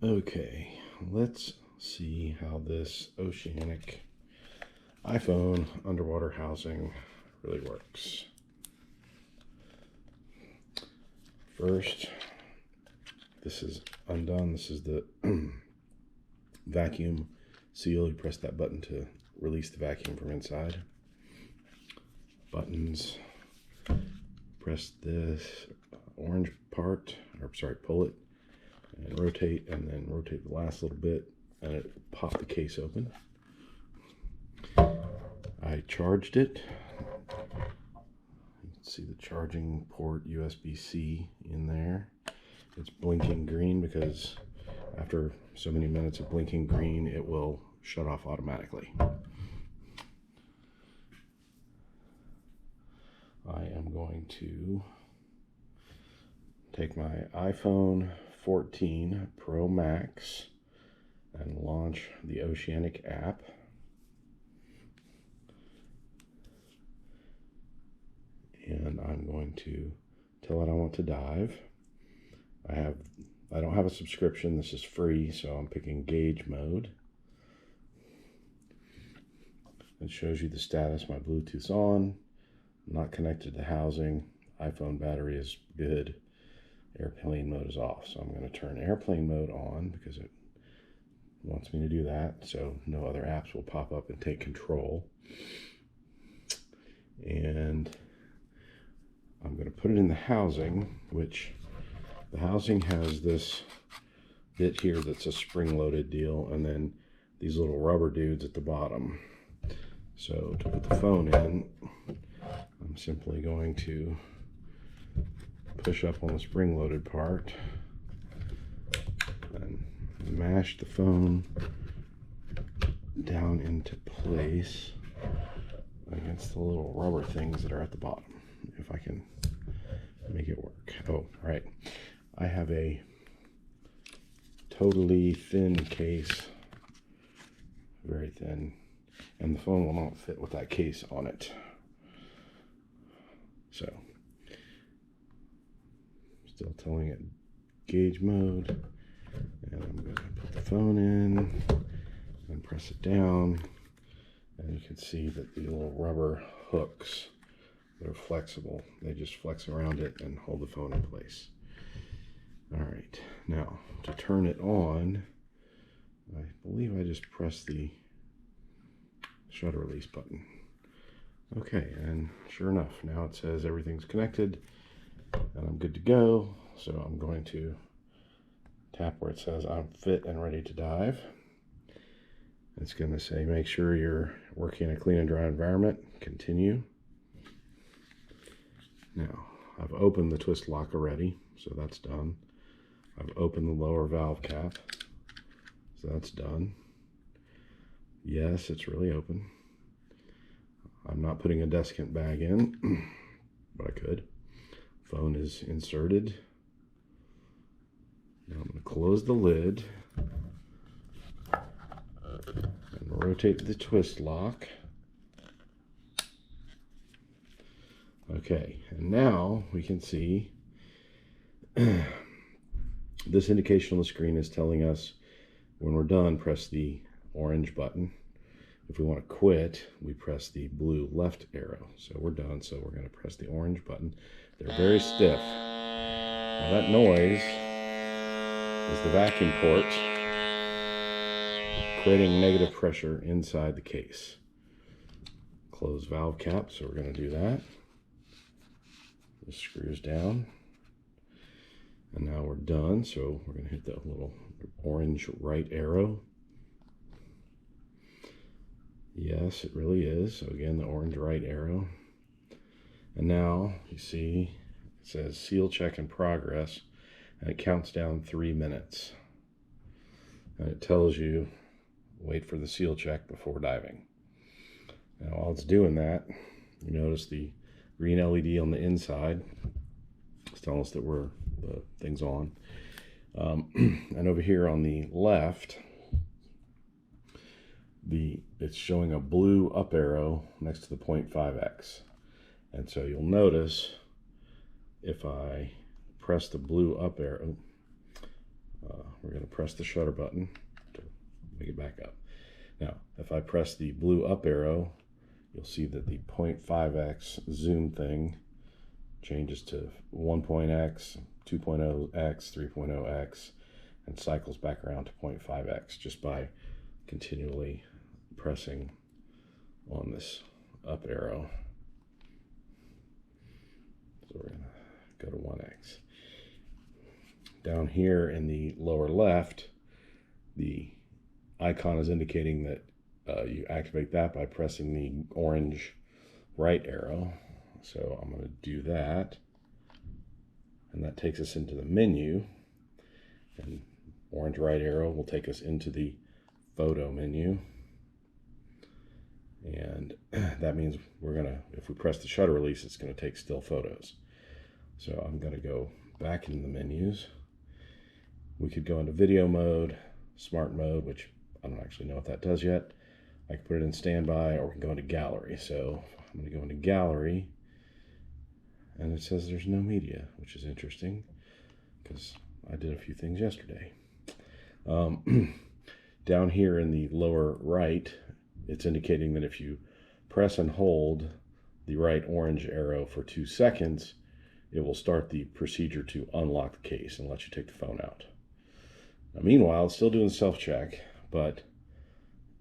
Okay, let's see how this Oceanic iPhone underwater housing really works. First, this is undone. This is the vacuum seal. You press that button to release the vacuum from inside. Buttons. Press this orange part, or sorry, pull it and rotate, and then rotate the last little bit, and it popped the case open. I charged it. You can see the charging port USB-C in there. It's blinking green because after so many minutes of blinking green, it will shut off automatically. I am going to take my iPhone 14 Pro Max and launch the Oceanic app. And I'm going to tell it I want to dive. I don't have a subscription. This is free, so I'm picking gauge mode. It shows you the status. My Bluetooth's on. Not connected to housing. iPhone battery is good. Airplane mode is off. So I'm going to turn airplane mode on because it wants me to do that. So no other apps will pop up and take control. And I'm going to put it in the housing, which the housing has this bit here that's a spring-loaded deal, and then these little rubber dudes at the bottom. So to put the phone in, I'm simply going to push up on the spring-loaded part and mash the phone down into place against the little rubber things that are at the bottom, if I can make it work. Oh, right. I have a totally thin case, very thin, and the phone will not fit with that case on it. So, still telling it gauge mode, and I'm going to put the phone in and press it down, and you can see that the little rubber hooks, they're flexible. They just flex around it and hold the phone in place. All right, now to turn it on, I believe I just pressed the shutter release button. Okay, and sure enough, now it says everything's connected and I'm good to go. So I'm going to tap where it says I'm fit and ready to dive. It's going to say make sure you're working in a clean and dry environment. Continue. Now, I've opened the twist lock already, so that's done. I've opened the lower valve cap, so that's done. Yes, it's really open. I'm not putting a desiccant bag in, but I could. Phone is inserted. Now I'm going to close the lid and rotate the twist lock. Okay, and now we can see this indication on the screen is telling us when we're done, press the orange button. If we want to quit, we press the blue left arrow. So we're done, so we're going to press the orange button. They're very stiff. Now that noise is the vacuum port creating negative pressure inside the case. Close valve cap, so we're going to do that. This screws down. And now we're done, so we're going to hit that little orange right arrow. Yes, it really is. So again, the orange right arrow. And now you see it says seal check in progress, and it counts down 3 minutes. And it tells you wait for the seal check before diving. Now while it's doing that, you notice the green LED on the inside. It's telling us that the thing's on. And over here on the left, it's showing a blue up arrow next to the 0.5x. And so you'll notice if I press the blue up arrow, we're going to press the shutter button to make it back up. Now, if I press the blue up arrow, you'll see that the 0.5x zoom thing changes to 1.x, 2.0x, 3.0x, and cycles back around to 0.5x just by continually pressing on this up arrow. So we're going to go to 1x. Down here in the lower left, the icon is indicating that you activate that by pressing the orange right arrow. So I'm going to do that, and that takes us into the menu, and orange right arrow will take us into the photo menu, and that means we're going to, if we press the shutter release, it's going to take still photos. So I'm going to go back into the menus. We could go into video mode, smart mode, which I don't actually know what that does yet. I can put it in standby, or we can go into gallery. So I'm going to go into gallery, and it says there's no media, which is interesting because I did a few things yesterday. Down here in the lower right, it's indicating that if you press and hold the right orange arrow for 2 seconds, it will start the procedure to unlock the case and let you take the phone out. Now, meanwhile, it's still doing self-check, but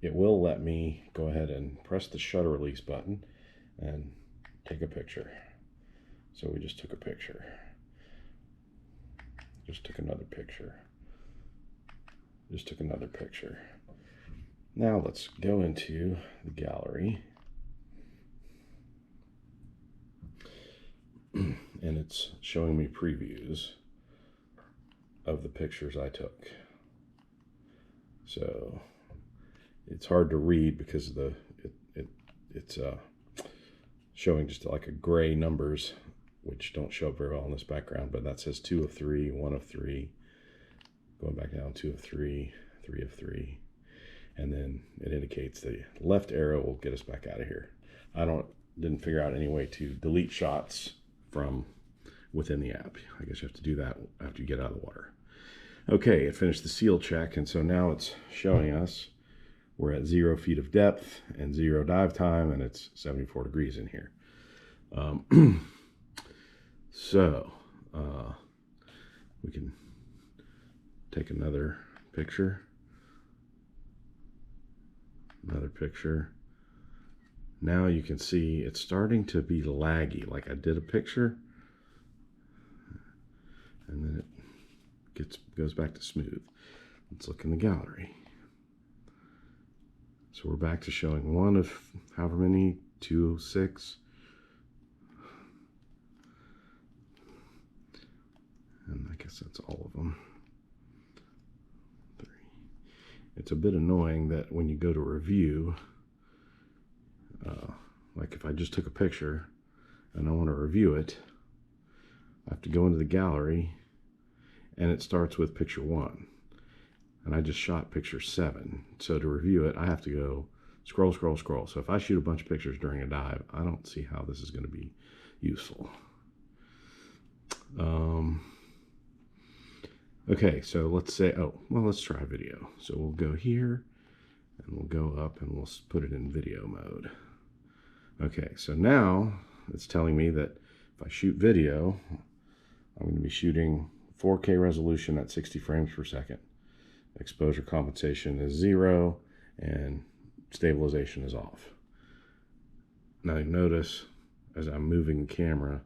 it will let me go ahead and press the shutter release button and take a picture. So we just took a picture. Just took another picture. Just took another picture. Now let's go into the gallery. And it's showing me previews of the pictures I took. So it's hard to read because of it's showing just like a gray numbers, which don't show up very well in this background, but that says 2 of 3, 1 of 3, going back down 2 of 3, 3 of 3, and then it indicates the left arrow will get us back out of here. I didn't figure out any way to delete shots from within the app. I guess you have to do that after you get out of the water. Okay, it finished the seal check, and so now it's showing us we're at 0 feet of depth and 0 dive time, and it's 74 degrees in here. So we can take another picture. Another picture. Now you can see it's starting to be laggy. Like I did a picture, and then it goes back to smooth. Let's look in the gallery. So we're back to showing 1 of however many, 2 of 6. And I guess that's all of them. 3. It's a bit annoying that when you go to review, like if I just took a picture and I want to review it, I have to go into the gallery, and it starts with picture 1. And I just shot picture 7. So to review it, I have to go scroll, scroll, scroll. So if I shoot a bunch of pictures during a dive, I don't see how this is going to be useful. Okay, so let's say, let's try video. So we'll go here, and we'll go up, and we'll put it in video mode. Okay, so now it's telling me that if I shoot video, I'm going to be shooting 4K resolution at 60 frames per second. Exposure compensation is 0, and stabilization is off. Now you notice, as I'm moving the camera,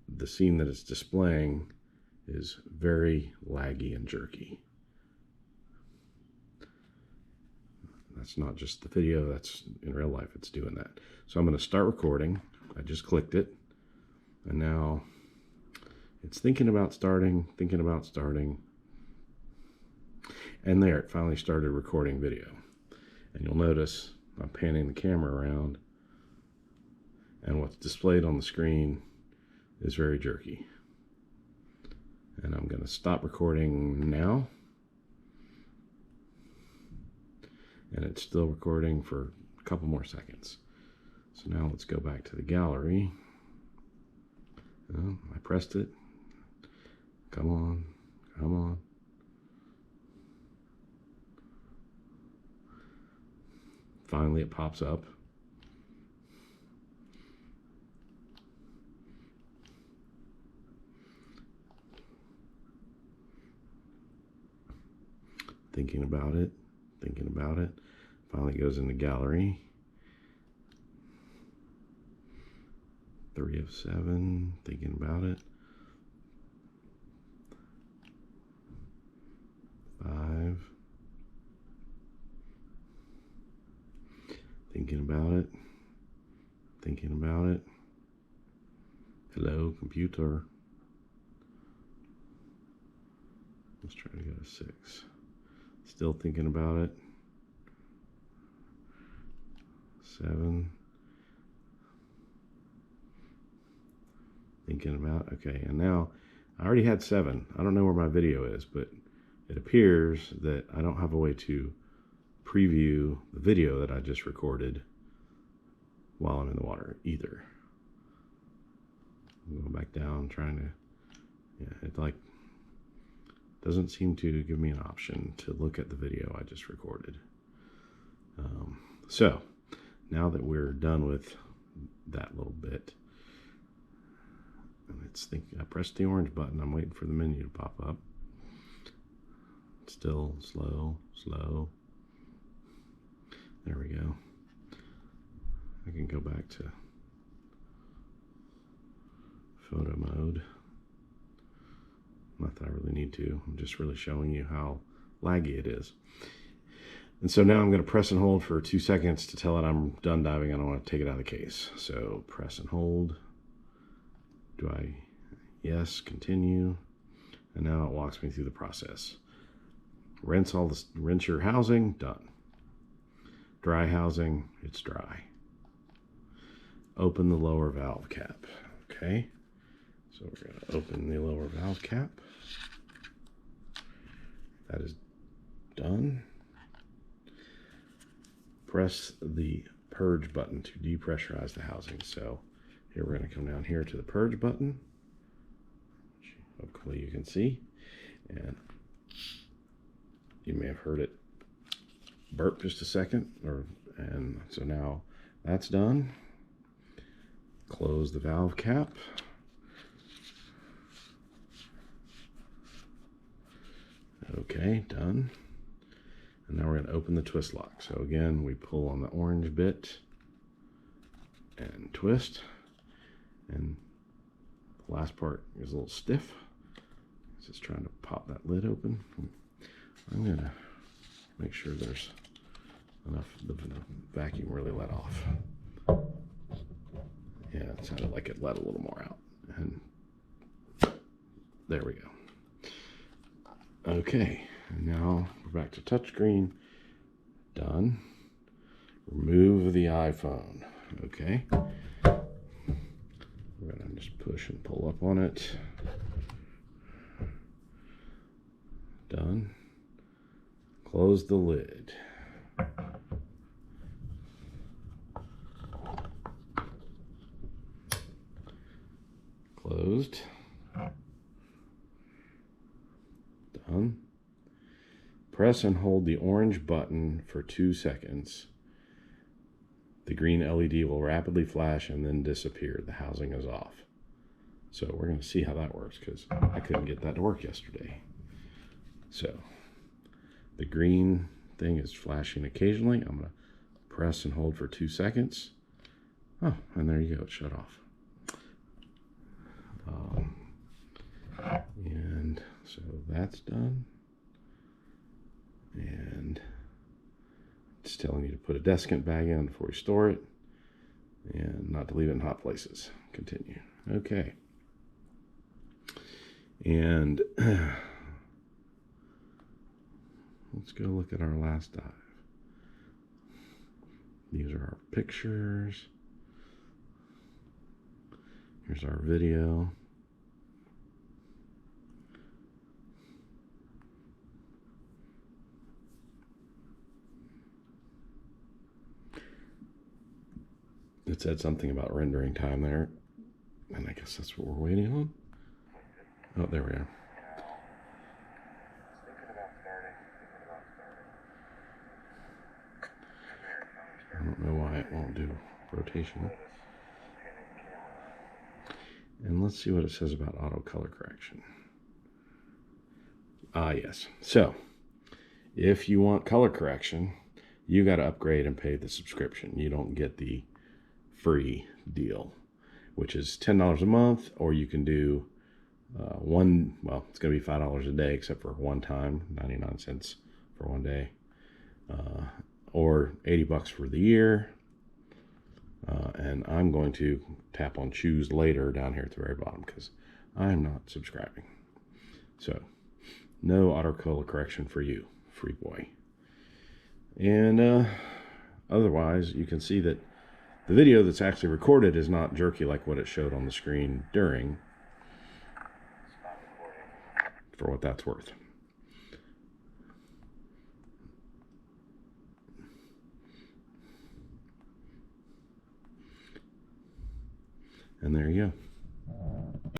the scene that it's displaying is very laggy and jerky. That's not just the video, that's in real life, it's doing that. So I'm going to start recording. I just clicked it, and now it's thinking about starting, and there, it finally started recording video. And you'll notice I'm panning the camera around, and what's displayed on the screen is very jerky. And I'm going to stop recording now. And it's still recording for a couple more seconds. So now let's go back to the gallery. I pressed it. Come on, come on. it pops up. Thinking about it, thinking about it. Finally goes into gallery. 3 of 7, thinking about it. 5. Thinking about it. Thinking about it. Hello, computer. Let's try to go to 6. Still thinking about it. 7. Thinking about, okay, and now I already had 7. I don't know where my video is, but it appears that I don't have a way to preview the video that I just recorded while I'm in the water either. I'm going back down, trying to, yeah, it like doesn't seem to give me an option to look at the video I just recorded. So now that we're done with that little bit, let's think. I pressed the orange button. I'm waiting for the menu to pop up. Still slow, slow. There we go. I can go back to photo mode. Not that I really need to. I'm just really showing you how laggy it is. And so now I'm going to press and hold for 2 seconds to tell it I'm done diving. I don't want to take it out of the case. So press and hold. Do I? Yes, continue. And now it walks me through the process. Rinse your housing, done. Dry housing, it's dry. Open the lower valve cap. Okay. So we're going to open the lower valve cap. That is done. Press the purge button to depressurize the housing. So here we're going to come down here to the purge button, which hopefully you can see. And you may have heard it burp just a second. And so now that's done. Close the valve cap. Okay, done. And now we're going to open the twist lock. So again, we pull on the orange bit and twist. And the last part is a little stiff. It's just trying to pop that lid open. I'm going to make sure there's enough, the vacuum really let off. Yeah, it sounded like it let a little more out. And there we go. Okay, and now we're back to touchscreen. Done. Remove the iPhone. Okay. We're going to just push and pull up on it. Done. Close the lid. Closed. Done. Press and hold the orange button for 2 seconds. The green LED will rapidly flash and then disappear. The housing is off. So we're going to see how that works because I couldn't get that to work yesterday. So the green thing is flashing occasionally. I'm going to press and hold for 2 seconds. Oh, and there you go. It shut off. And so that's done. And it's telling you to put a desiccant bag in before you store it and not to leave it in hot places. Continue. Okay. And let's go look at our last dive. These are our pictures. Here's our video. It said something about rendering time there, and I guess that's what we're waiting on. Oh, there we are. I don't rotation. And let's see what it says about auto color correction. Ah, yes. So, if you want color correction, you got to upgrade and pay the subscription. You don't get the free deal, which is $10 a month, or you can do it's going to be $5 a day, except for one time, 99 cents for one day, or $80 for the year. And I'm going to tap on choose later down here at the very bottom because I'm not subscribing. So no auto color correction for you, free boy. And otherwise, you can see that the video that's actually recorded is not jerky like what it showed on the screen during, for what that's worth. And there you go.